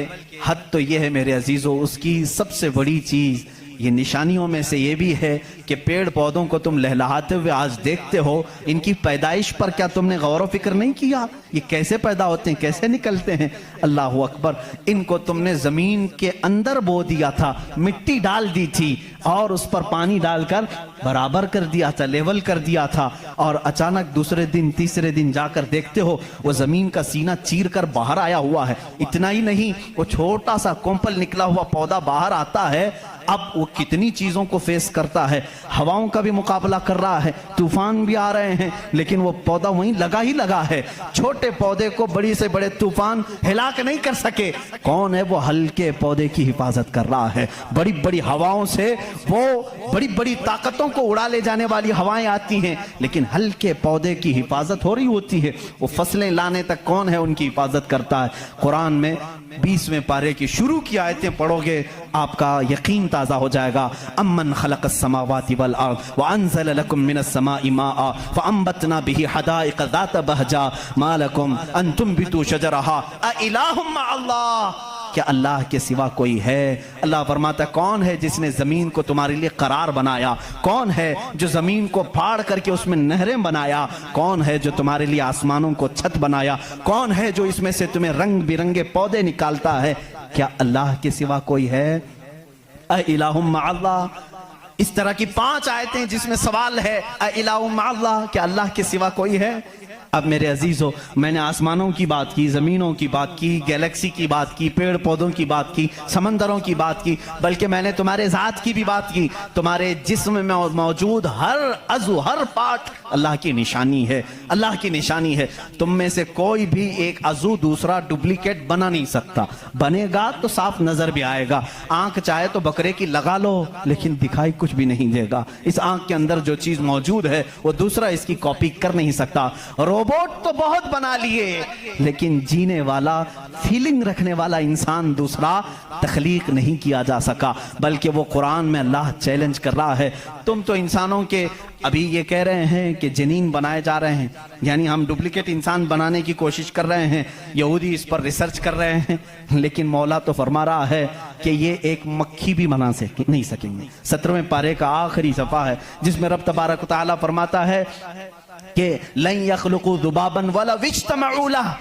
हद तो यह है मेरे अजीजों, उसकी सबसे बड़ी चीज ये निशानियों में से ये भी है कि पेड़ पौधों को तुम लहलहाते हुए आज देखते हो, इनकी पैदाइश पर क्या तुमने गौर व फिक्र नहीं किया? ये कैसे पैदा होते हैं, कैसे निकलते हैं? अल्लाह अकबर। इनको तुमने जमीन के अंदर बो दिया था, मिट्टी डाल दी थी और उस पर पानी डालकर बराबर कर दिया था, लेवल कर दिया था, और अचानक दूसरे दिन तीसरे दिन जाकर देखते हो वो जमीन का सीना चीर कर बाहर आया हुआ है। इतना ही नहीं, वो छोटा सा कोंपल निकला हुआ पौधा बाहर आता है। अब वो कितनी चीजों को फेस करता है, हवाओं का भी मुकाबला कर रहा है, तूफान भी आ रहे हैं, लेकिन वो पौधा वहीं लगा ही लगा है। छोटे पौधे को बड़ी से बड़े तूफान हिला के नहीं कर सके। कौन है वो हल्के पौधे की हिफाजत कर रहा है? बड़ी बड़ी हवाओं से, वो बड़ी बड़ी ताकतों को उड़ा ले जाने वाली हवाएं आती हैं, लेकिन हल्के पौधे की हिफाजत हो रही होती है। वो फसलें लाने तक कौन है उनकी हिफाजत करता है? कुरान में 20वें पारे की शुरू की आयतें पढ़ोगे, आपका यकीन ताज़ा हो जाएगा। अम्मन खलक़स समावाति वल अर्द व अंज़ल लकुम मिनस समाइ माअ फ़अंबतना बिही हदाइक़ ज़ात बहजा मा लकुम अन तुंबितू शजरहा अ इलाहुम मअल्लाह। क्या अल्लाह के सिवा कोई है? अल्लाह फरमाता, कौन है जिसने जमीन को तुम्हारे लिए करार बनाया? कौन है जो जमीन को फाड़ करके उसमें नहरें बनाया? कौन है जो तुम्हारे लिए आसमानों को छत बनाया? कौन है जो इसमें से तुम्हें रंग बिरंगे पौधे निकालता है? क्या अल्लाह के सिवा कोई है? अ इलाहुम मअल्लाह। इस तरह की 5 आयतें जिसमें सवाल है, अ इलाहुम मअल्लाह, क्या अल्लाह के सिवा कोई है? अब मेरे अजीजों, मैंने आसमानों की बात की, ज़मीनों की बात की, गैलेक्सी की बात की, पेड़ पौधों की बात की, समंदरों की बात की, बल्कि मैंने तुम्हारे ज़ात की भी बात की। तुम्हारे जिस्म में मौजूद हर अज़ू, हर पार्ट अल्लाह की निशानी है, अल्लाह की निशानी है। तुम में से कोई भी एक अज़ू दूसरा डुप्लीकेट बना नहीं सकता। बनेगा तो साफ नजर भी आएगा। आंख चाहे तो बकरे की लगा लो, लेकिन दिखाई कुछ भी नहीं देगा। इस आंख के अंदर जो चीज मौजूद है वो दूसरा इसकी कॉपी कर नहीं सकता। रोबोट तो बहुत बना लिए, लेकिन जीने वाला, फीलिंग रखने वाला इंसान दूसरा तख्लीक नहीं किया जा सका। बल्कि वो कुरान में अल्लाह चैलेंज कर रहा है, तुम तो इंसानों के अभी ये कह रहे हैं कि जनीन बनाए जा रहे हैं, यानी हम डुप्लीकेट इंसान बनाने की कोशिश कर रहे हैं, यहूदी इस पर रिसर्च कर रहे हैं, लेकिन मौला तो फरमा रहा है कि ये एक मक्खी भी बना नहीं सकेंगे। 17वें पारे का आखिरी सफ़ा है जिसमें रब तबारक व तआला फरमाता है कि लन यखलुकु ज़ुबाबन वला इज्तमऊ लह,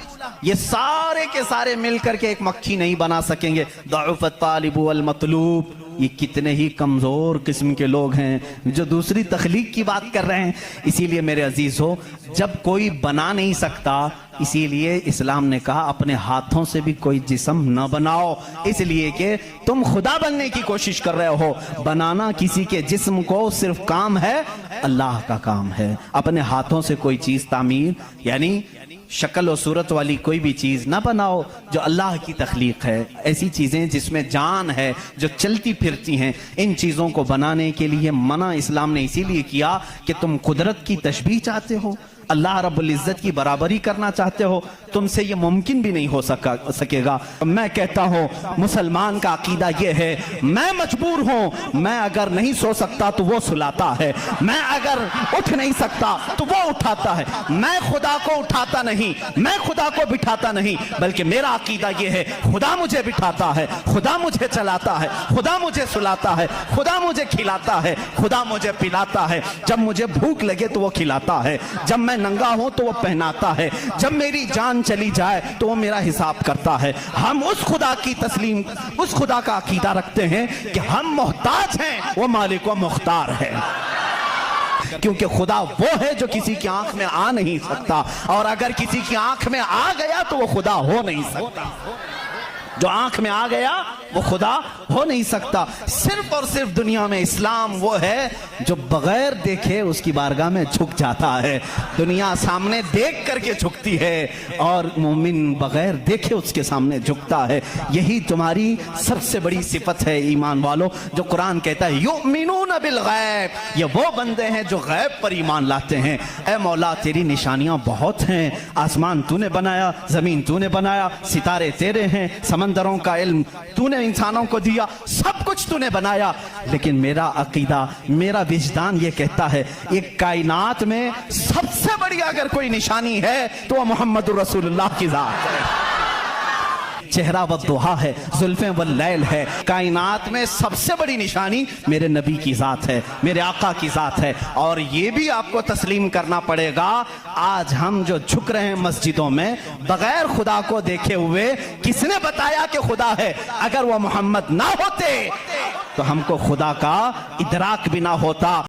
ये सारे के सारे मिलकर के एक मक्खी नहीं बना सकेंगे। ज़अफ़त तालिबु वल मतलूब, ये कितने ही कमजोर किस्म के लोग हैं जो दूसरी तख्लीक की बात कर रहे हैं। इसीलिए मेरे अजीज हो, जब कोई बना नहीं सकता, इसीलिए इस्लाम ने कहा अपने हाथों से भी कोई जिस्म न बनाओ, इसलिए कि तुम खुदा बनने की कोशिश कर रहे हो। बनाना किसी के जिस्म को सिर्फ काम है, अल्लाह का काम है। अपने हाथों से कोई चीज तामीर, यानी शक्ल और सूरत वाली कोई भी चीज ना बनाओ जो अल्लाह की तख्लीक है। ऐसी चीजें जिसमें जान है, जो चलती फिरती हैं, इन चीजों को बनाने के लिए मना इस्लाम ने इसीलिए किया कि तुम कुदरत की तशबीह चाहते हो, अल्लाह रब्बुल इज्जत की बराबरी करना चाहते हो, तुमसे ये मुमकिन भी नहीं हो सकेगा। मैं कहता हूँ मुसलमान का अकीदा ये है, मैं मजबूर हूँ, मैं अगर नहीं सो सकता तो वो सुलाता है, मैं अगर उठ नहीं सकता तो वो उठाता है। मैं खुदा को उठाता नहीं, मैं खुदा को बिठाता नहीं, बल्कि मेरा अकीदा ये है खुदा मुझे बिठाता है, खुदा मुझे चलाता है, खुदा मुझे सुलाता है, खुदा मुझे खिलाता है, खुदा मुझे पिलाता है। जब मुझे भूख लगे तो वो खिलाता है, जब मैं नंगा हूं तो वो पहनाता है, जब मेरी जान चली जाए तो वो मेरा हिसाब करता है। हम उस खुदा की तस्लीम, उस खुदा का अकीदा रखते हैं कि हम मोहताज हैं, वो मालिक व मुख्तार है। क्योंकि खुदा वो है जो किसी की आंख में आ नहीं सकता, और अगर किसी की आंख में आ गया तो वो खुदा हो नहीं सकता। जो आंख में आ गया वो खुदा हो नहीं सकता। सिर्फ और सिर्फ दुनिया में इस्लाम वो है जो बगैर देखे उसकी बारगाह में झुक जाता है। दुनिया सामने देख करके झुकती है और मोमिन बगैर देखे उसके सामने झुकता है। यही तुम्हारी सबसे बड़ी सिफत है ईमान वालों, जो कुरान कहता है युमिनून बिल गैब, ये वो बंदे हैं जो गैब पर ईमान लाते हैं। ऐ मौला तेरी निशानियां बहुत हैं, आसमान तूने बनाया, जमीन तूने बनाया, सितारे तेरे हैं, समंदरों का इल्म तूने इंसानों को दिया, सब कुछ तूने बनाया। लेकिन मेरा अकीदा, मेरा विजदान ये कहता है एक कायनात में सबसे बड़ी अगर कोई निशानी है तो वह मोहम्मद रसूलुल्लाह की जात है। चेहरा व दुहा है, जुल्फे व लैल है। कायनात में सबसे बड़ी निशानी मेरे नबी की जात है, मेरे आका की जात है। और ये भी आपको तस्लीम करना पड़ेगा, आज हम जो झुक रहे हैं मस्जिदों में बगैर खुदा को देखे हुए, किसने बताया कि खुदा है? अगर वो मोहम्मद ना होते तो हमको खुदा का इदराक भी ना होता।